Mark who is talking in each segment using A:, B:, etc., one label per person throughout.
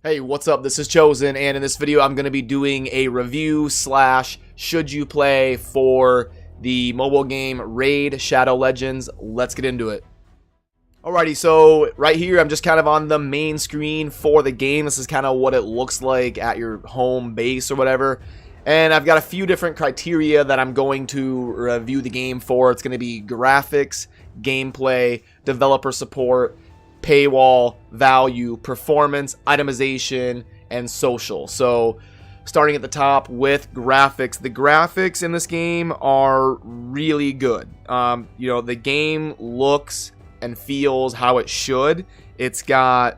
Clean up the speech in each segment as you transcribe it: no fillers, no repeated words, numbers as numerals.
A: Hey, what's up? This is Chosen, and in this video I'm going to be doing a review slash should you play for the mobile game Raid Shadow Legends. Let's get into it. Alrighty, so right here I'm just kind of on the main screen for the game. This is kind of what it looks like at your home base or whatever. And I've got a few different criteria that I'm going to review the game for. It's going to be graphics, gameplay, developer support, paywall, value, performance, itemization, and social. So starting at the top with graphics. The graphics in this game are really good. The game looks and feels how it should. It's got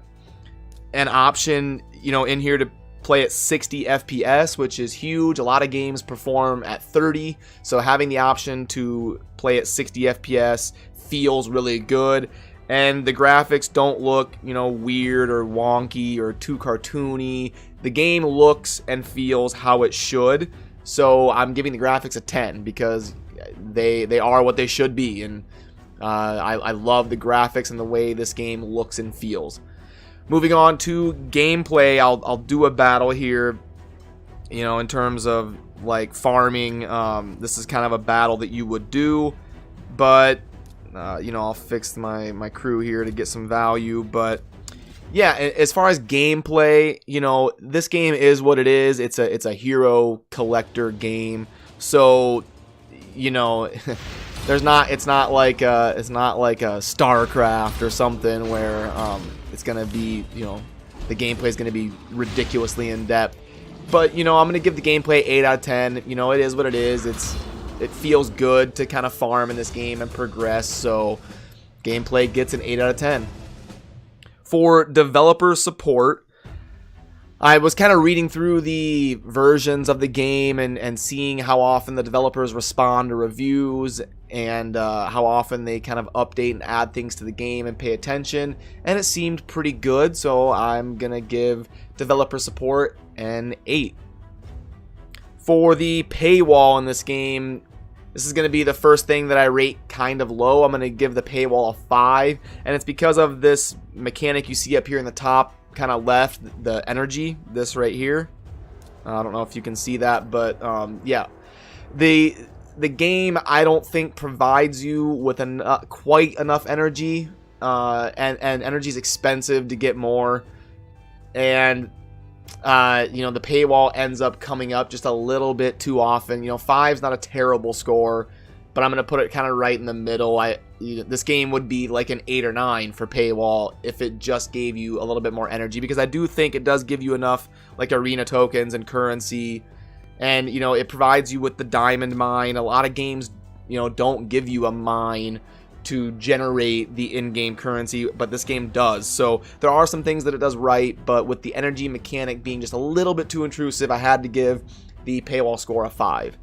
A: an option, in here to play at 60 FPS, which is huge. A lot of games perform at 30, so having the option to play at 60 FPS feels really good. And the graphics don't look, weird or wonky or too cartoony. The game looks and feels how it should. So I'm giving the graphics a 10 because they are what they should be. And I love the graphics and the way this game looks and feels. Moving on to gameplay, I'll do a battle here, in terms of like farming. This is kind of a battle that you would do, but I'll fix my crew here to get some value. But yeah, as far as gameplay, this game is what it is. It's a hero collector game. So, it's not like a StarCraft or something where it's gonna be, the gameplay is gonna be ridiculously in depth. But I'm gonna give the gameplay 8 out of 10. It is what it is. It feels good to kind of farm in this game and progress, so gameplay gets an 8 out of 10. For developer support, I was kind of reading through the versions of the game and seeing how often the developers respond to reviews and how often they kind of update and add things to the game and pay attention, and it seemed pretty good, so I'm gonna give developer support an 8. For the paywall in this game, this is going to be the first thing that I rate kind of low. I'm going to give the paywall a 5, and it's because of this mechanic you see up here in the top, kind of left, the energy, this right here. I don't know if you can see that, but yeah. The game, I don't think, provides you with quite enough energy, and energy is expensive to get more, and the paywall ends up coming up just a little bit too often. 5's not a terrible score, but I'm going to put it kind of right in the middle. This game would be like an 8 or 9 for paywall if it just gave you a little bit more energy, because I do think it does give you enough like arena tokens and currency, and it provides you with the diamond mine. A lot of games don't give you a mine to generate the in-game currency, but this game does. So there are some things that it does right, but with the energy mechanic being just a little bit too intrusive, I had to give the paywall score a 5.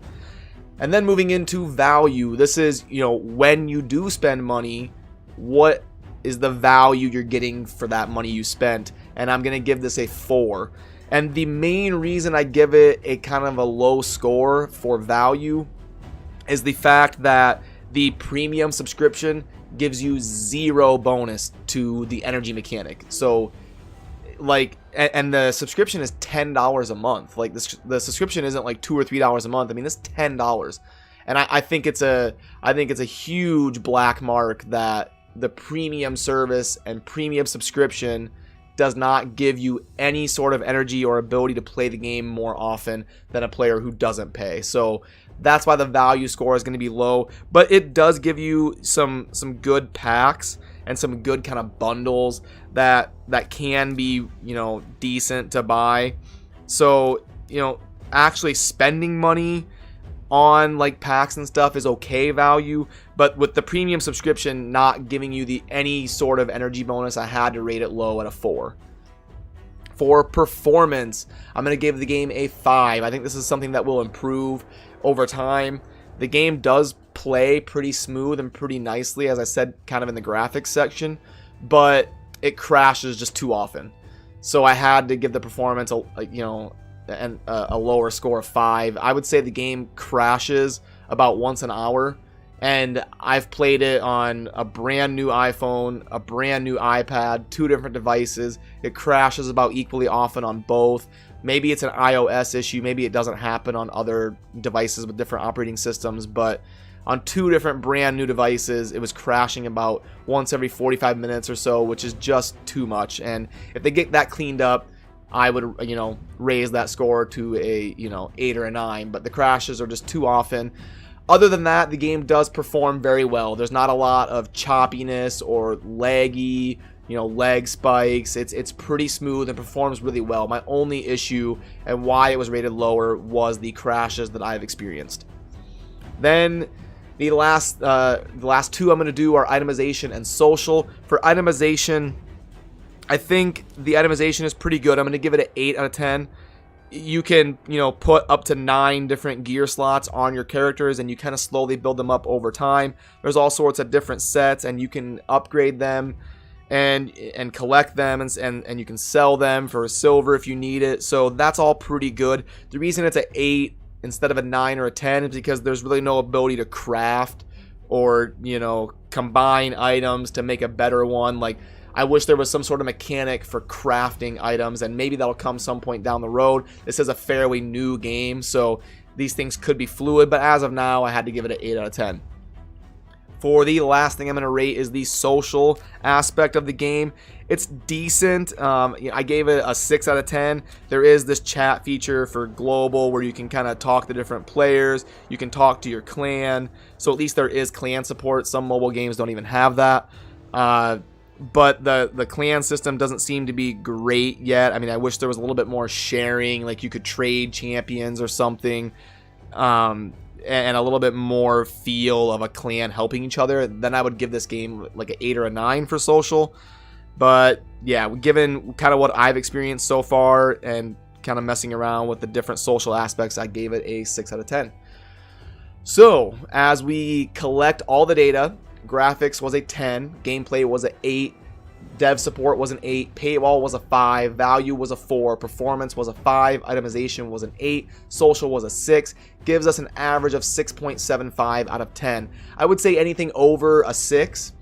A: And then moving into value, this is, when you do spend money, what is the value you're getting for that money you spent? And I'm gonna give this a 4. And the main reason I give it a kind of a low score for value is the fact that the premium subscription gives you 0 bonus to the energy mechanic. So, and the subscription is $10 a month. Like, the subscription isn't like $2 or $3 a month. I mean, it's $10, and I think it's a huge black mark that the premium service and premium subscription does not give you any sort of energy or ability to play the game more often than a player who doesn't pay. So that's why the value score is going to be low, but it does give you some good packs and some good kind of bundles that can be, decent to buy. So, actually spending money on like packs and stuff is okay value, but with the premium subscription not giving you any sort of energy bonus, I had to rate it low at a 4. For performance, I'm going to give the game a 5. I think this is something that will improve over time. The game does play pretty smooth and pretty nicely, as I said, kind of in the graphics section, but it crashes just too often. So I had to give the performance a lower score of 5. I would say the game crashes about once an hour, And I've played it on a brand new iPhone, a brand new iPad, 2 different devices. It crashes about equally often on both. Maybe it's an iOS issue, maybe it doesn't happen on other devices with different operating systems, but on 2 different brand new devices, it was crashing about once every 45 minutes or so, which is just too much. And if they get that cleaned up, I would, raise that score to a, 8 or a 9, but the crashes are just too often. Other than that, the game does perform very well. There's not a lot of choppiness or laggy, leg spikes. It's pretty smooth and performs really well. My only issue and why it was rated lower was the crashes that I've experienced. Then the last 2 I'm going to do are itemization and social. For itemization, I think the itemization is pretty good. I'm going to give it an 8 out of 10. You can, put up to 9 different gear slots on your characters, and you kind of slowly build them up over time. There's all sorts of different sets, and you can upgrade them and collect them, and you can sell them for silver if you need it. So that's all pretty good. The reason it's an 8 instead of a 9 or a 10 is because there's really no ability to craft or, combine items to make a better one. Like, I wish there was some sort of mechanic for crafting items, and maybe that'll come some point down the road. This is a fairly new game, so these things could be fluid, but as of now, I had to give it an 8 out of 10. For the last thing I'm going to rate is the social aspect of the game. It's decent. I gave it a 6 out of 10. There is this chat feature for global where you can kind of talk to different players. You can talk to your clan. So at least there is clan support. Some mobile games don't even have that. But the clan system doesn't seem to be great yet. I mean, I wish there was a little bit more sharing, like you could trade champions or something, and a little bit more feel of a clan helping each other. Then I would give this game like an 8 or a 9 for social. But yeah, given kind of what I've experienced so far and kind of messing around with the different social aspects, I gave it a 6 out of 10. So as we collect all the data, graphics was a 10, gameplay was an 8, dev support was an 8, paywall was a 5, value was a 4, performance was a 5, itemization was an 8, social was a 6, gives us an average of 6.75 out of 10. I would say anything over a 6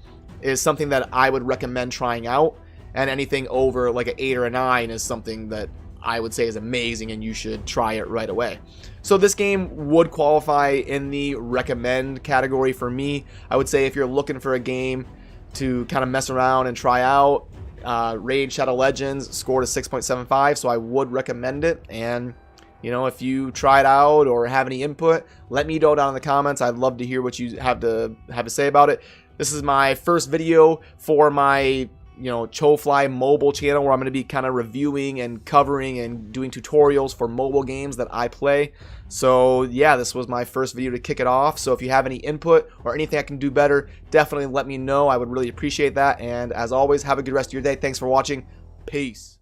A: is something that I would recommend trying out, and anything over like an 8 or a 9 is something that I would say is amazing and you should try it right away. So this game would qualify in the recommend category for me. I would say if you're looking for a game to kind of mess around and try out, Raid Shadow Legends scored a 6.75, so I would recommend it. And if you try it out or have any input, let me know down in the comments. I'd love to hear what you have to say about it. This is my first video for my Chofly mobile channel, where I'm going to be kind of reviewing and covering and doing tutorials for mobile games that I play. So yeah, this was my first video to kick it off. So if you have any input or anything I can do better, definitely let me know. I would really appreciate that. And as always, have a good rest of your day. Thanks for watching. Peace.